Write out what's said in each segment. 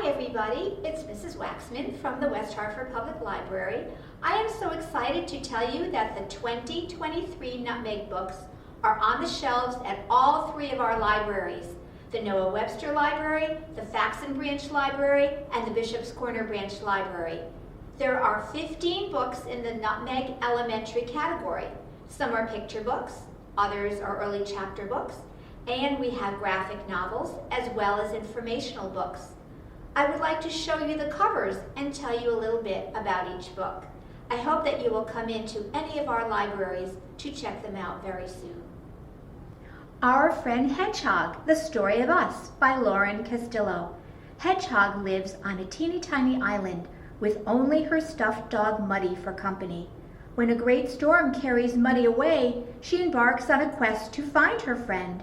Hi everybody, it's Mrs. Waxman from the West Hartford Public Library. I am so excited to tell you that the 2023 Nutmeg books are on the shelves at all three of our libraries, the Noah Webster Library, the Faxon Branch Library, and the Bishop's Corner Branch Library. There are 15 books in the Nutmeg Elementary category. Some are picture books, others are early chapter books, and we have graphic novels as well as informational books. I would like to show you the covers and tell you a little bit about each book. I hope that you will come into any of our libraries to check them out very soon. Our Friend Hedgehog, The Story of Us by Lauren Castillo. Hedgehog lives on a teeny tiny island with only her stuffed dog Muddy for company. When a great storm carries Muddy away, she embarks on a quest to find her friend.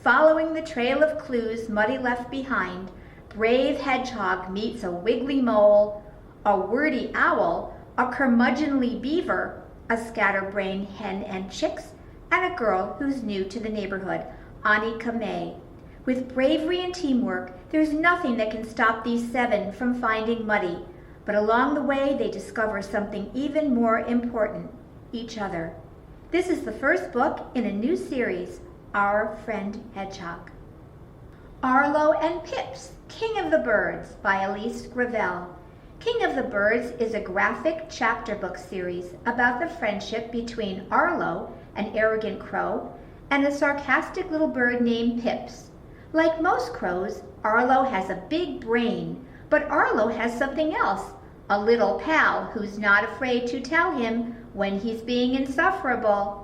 Following the trail of clues Muddy left behind, brave Hedgehog meets a wiggly mole, a wordy owl, a curmudgeonly beaver, a scatterbrained hen and chicks, and a girl who's new to the neighborhood, Annika May. With bravery and teamwork, there's nothing that can stop these 7 from finding Muddy. But along the way, they discover something even more important, each other. This is the first book in a new series, Our Friend Hedgehog. Arlo and Pips, King of the Birds by Elise Gravel. King of the Birds is a graphic chapter book series about the friendship between Arlo, an arrogant crow, and a sarcastic little bird named Pips. Like most crows, Arlo has a big brain, but Arlo has something else, a little pal who's not afraid to tell him when he's being insufferable.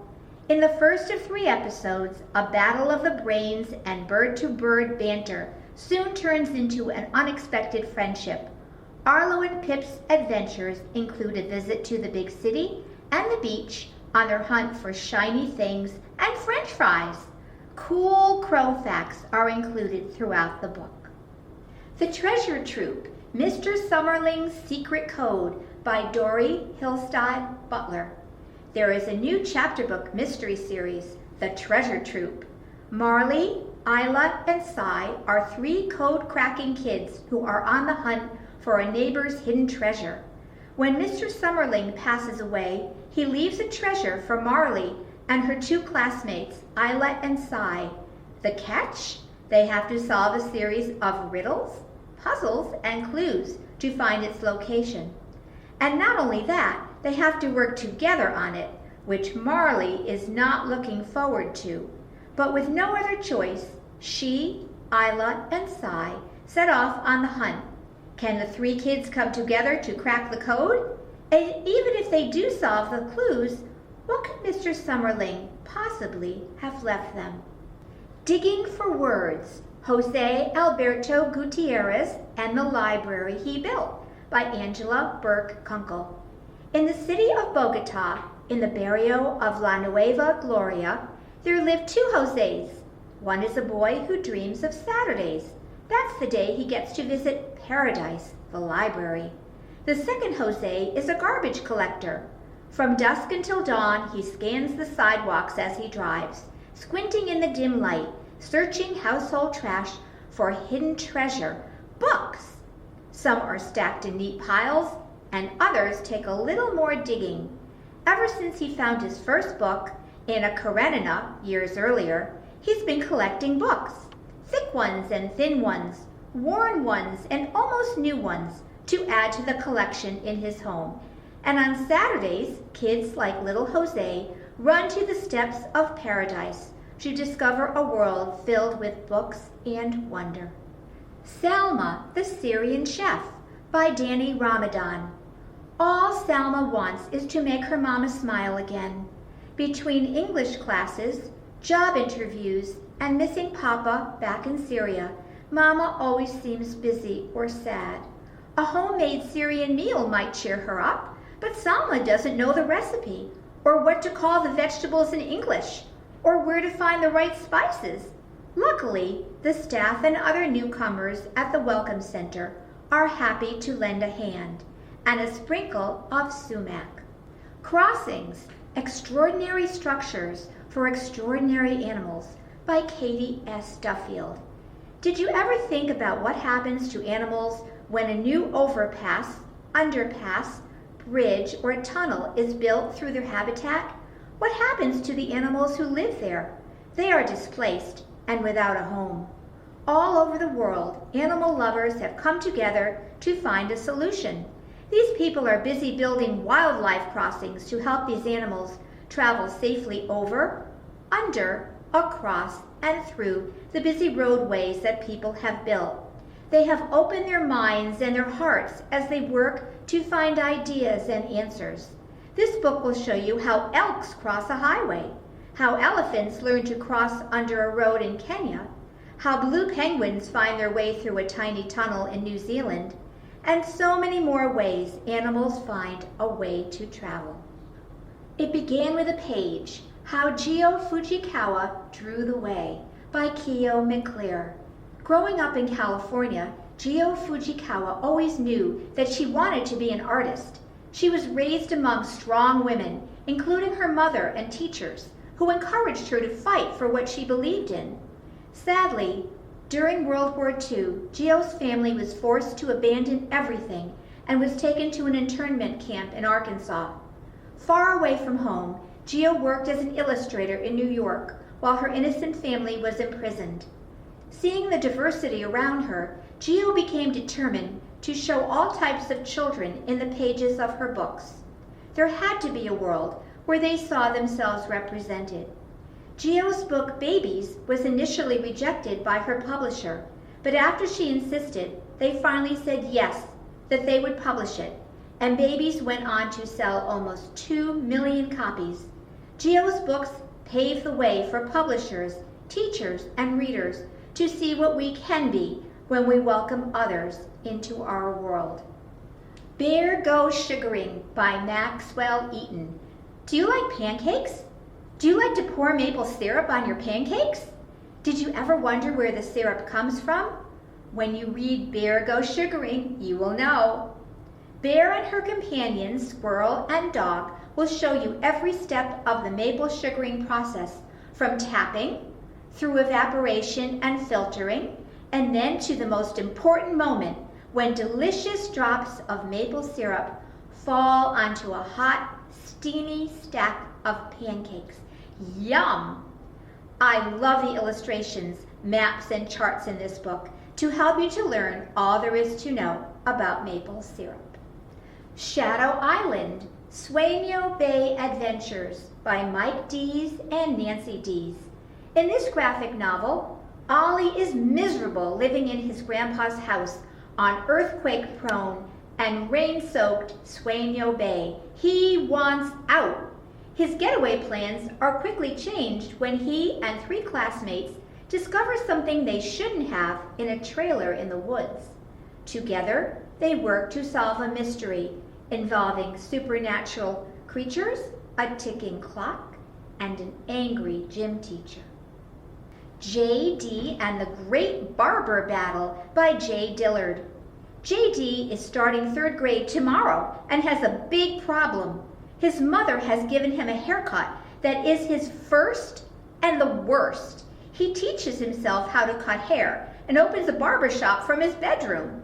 In the first of 3 episodes, a battle of the brains and bird-to-bird banter soon turns into an unexpected friendship. Arlo and Pip's adventures include a visit to the big city and the beach on their hunt for shiny things and French fries. Cool crow facts are included throughout the book. The Treasure Troop, Mr. Summerling's Secret Code by Dory Hillstad Butler. There is a new chapter book mystery series, The Treasure Troop. Marley, Isla, and Cy are 3 code-cracking kids who are on the hunt for a neighbor's hidden treasure. When Mr. Summerling passes away, he leaves a treasure for Marley and her 2 classmates, Isla and Cy. The catch? They have to solve a series of riddles, puzzles, and clues to find its location. And not only that, they have to work together on it, which Marley is not looking forward to. But with no other choice, she, Isla, and Cy set off on the hunt. Can the 3 kids come together to crack the code? And even if they do solve the clues, what could Mr. Summerling possibly have left them? Digging for Words, Jose Alberto Gutierrez and the Library He Built by Angela Burke Kunkel. In the city of Bogota, in the barrio of La Nueva Gloria, there live 2 Jose's. One is a boy who dreams of Saturdays. That's the day he gets to visit Paradise, the library. The second Jose is a garbage collector. From dusk until dawn, he scans the sidewalks as he drives, squinting in the dim light, searching household trash for hidden treasure, books. Some are stacked in neat piles, and others take a little more digging. Ever since he found his first book, Anna Karenina, years earlier, he's been collecting books, thick ones and thin ones, worn ones and almost new ones, to add to the collection in his home. And on Saturdays, kids like little Jose run to the steps of Paradise to discover a world filled with books and wonder. Salma, the Syrian Chef by Danny Ramadan. All Salma wants is to make her mama smile again. Between English classes, job interviews, and missing Papa back in Syria, Mama always seems busy or sad. A homemade Syrian meal might cheer her up, but Salma doesn't know the recipe, or what to call the vegetables in English, or where to find the right spices. Luckily, the staff and other newcomers at the Welcome Center are happy to lend a hand, and a sprinkle of sumac. Crossings, Extraordinary Structures for Extraordinary Animals by Katie S. Duffield. Did you ever think about what happens to animals when a new overpass, underpass, bridge, or tunnel is built through their habitat? What happens to the animals who live there? They are displaced and without a home. All over the world, animal lovers have come together to find a solution. These people are busy building wildlife crossings to help these animals travel safely over, under, across, and through the busy roadways that people have built. They have opened their minds and their hearts as they work to find ideas and answers. This book will show you how elks cross a highway, how elephants learn to cross under a road in Kenya, how blue penguins find their way through a tiny tunnel in New Zealand, and so many more ways animals find a way to travel. It began with a page, How Geo Fujikawa Drew the Way, by Keo McClure. Growing up in California, Geo Fujikawa always knew that she wanted to be an artist. She was raised among strong women, including her mother and teachers, who encouraged her to fight for what she believed in. Sadly, during World War II, Geo's family was forced to abandon everything and was taken to an internment camp in Arkansas. Far away from home, Geo worked as an illustrator in New York while her innocent family was imprisoned. Seeing the diversity around her, Geo became determined to show all types of children in the pages of her books. There had to be a world where they saw themselves represented. Geo's book, Babies, was initially rejected by her publisher, but after she insisted, they finally said yes, that they would publish it, and Babies went on to sell almost 2 million copies. Geo's books paved the way for publishers, teachers, and readers to see what we can be when we welcome others into our world. Bear Goes Sugaring by Maxwell Eaton. Do you like pancakes? Do you like to pour maple syrup on your pancakes? Did you ever wonder where the syrup comes from? When you read Bear Goes Sugaring, you will know. Bear and her companions, Squirrel and Dog, will show you every step of the maple sugaring process, from tapping, through evaporation and filtering, and then to the most important moment when delicious drops of maple syrup fall onto a hot, steamy stack of pancakes. Yum! I love the illustrations, maps, and charts in this book to help you to learn all there is to know about maple syrup. Shadow Island, Sueño Bay Adventures by Mike Dees and Nancy Dees. In this graphic novel, Ollie is miserable living in his grandpa's house on earthquake-prone and rain-soaked Sueño Bay. He wants out. His getaway plans are quickly changed when he and 3 classmates discover something they shouldn't have in a trailer in the woods. Together, they work to solve a mystery involving supernatural creatures, a ticking clock, and an angry gym teacher. J.D. and the Great Barber Battle by J. Dillard. J.D. is starting 3rd grade tomorrow and has a big problem. His mother has given him a haircut that is his first and the worst. He teaches himself how to cut hair and opens a barber shop from his bedroom.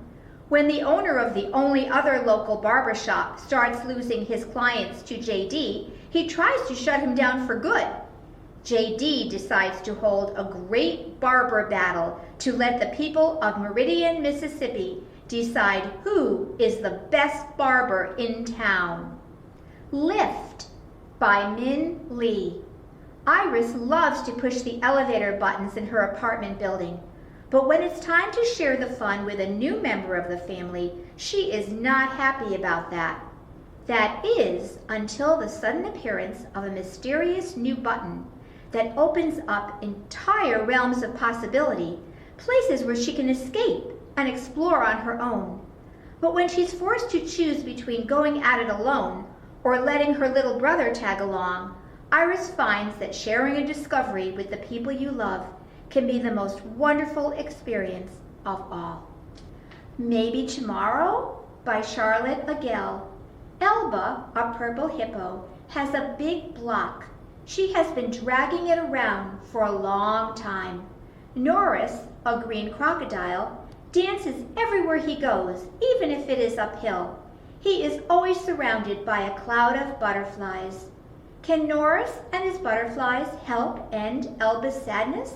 When the owner of the only other local barber shop starts losing his clients to J.D., he tries to shut him down for good. J.D. decides to hold a great barber battle to let the people of Meridian, Mississippi decide who is the best barber in town. Lift by Min Lee. Iris loves to push the elevator buttons in her apartment building, but when it's time to share the fun with a new member of the family, she is not happy about that. That is, until the sudden appearance of a mysterious new button that opens up entire realms of possibility, places where she can escape and explore on her own. But when she's forced to choose between going at it alone or letting her little brother tag along, Iris finds that sharing a discovery with the people you love can be the most wonderful experience of all. Maybe Tomorrow by Charlotte Agell. Elba, a purple hippo, has a big block. She has been dragging it around for a long time. Norris, a green crocodile, dances everywhere he goes, even if it is uphill. He is always surrounded by a cloud of butterflies. Can Norris and his butterflies help end Elba's sadness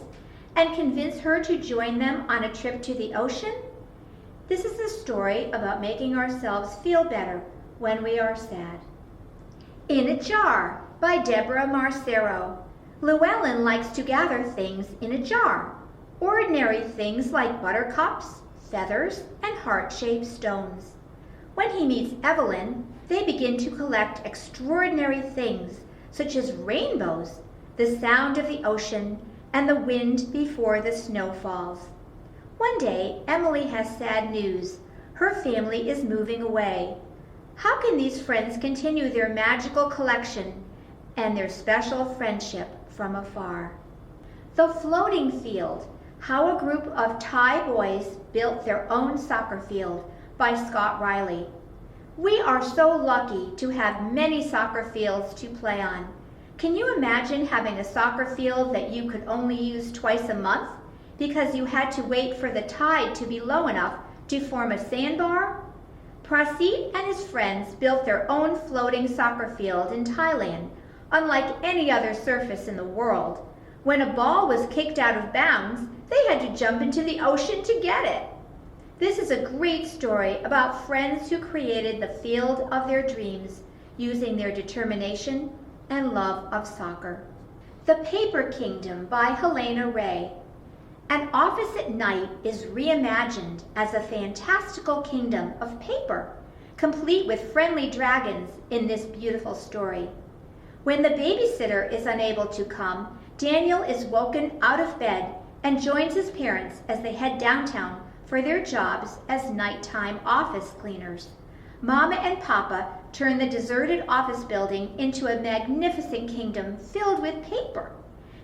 and convince her to join them on a trip to the ocean? This is a story about making ourselves feel better when we are sad. In a Jar by Deborah Marcero. Llewellyn likes to gather things in a jar. Ordinary things like buttercups, feathers, and heart-shaped stones. When he meets Evelyn, they begin to collect extraordinary things, such as rainbows, the sound of the ocean, and the wind before the snow falls. One day, Emily has sad news. Her family is moving away. How can these friends continue their magical collection and their special friendship from afar? The Floating Field, How a Group of Thai Boys Built Their Own Soccer Field by Scott Riley. We are so lucky to have many soccer fields to play on. Can you imagine having a soccer field that you could only use twice a month because you had to wait for the tide to be low enough to form a sandbar? Prasit and his friends built their own floating soccer field in Thailand, unlike any other surface in the world. When a ball was kicked out of bounds, they had to jump into the ocean to get it. This is a great story about friends who created the field of their dreams using their determination and love of soccer. The Paper Kingdom by Helena Ray. An office at night is reimagined as a fantastical kingdom of paper, complete with friendly dragons in this beautiful story. When the babysitter is unable to come, Daniel is woken out of bed and joins his parents as they head downtown for their jobs as nighttime office cleaners. Mama and Papa turn the deserted office building into a magnificent kingdom filled with paper.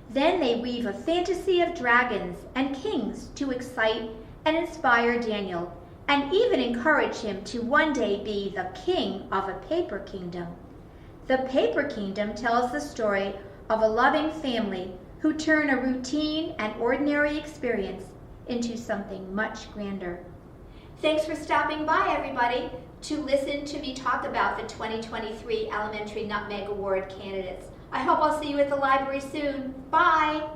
Then they weave a fantasy of dragons and kings to excite and inspire Daniel, and even encourage him to one day be the king of a paper kingdom. The Paper Kingdom tells the story of a loving family who turn a routine and ordinary experience into something much grander. Thanks for stopping by, everybody, to listen to me talk about the 2023 Elementary Nutmeg Award candidates. I hope I'll see you at the library soon. Bye!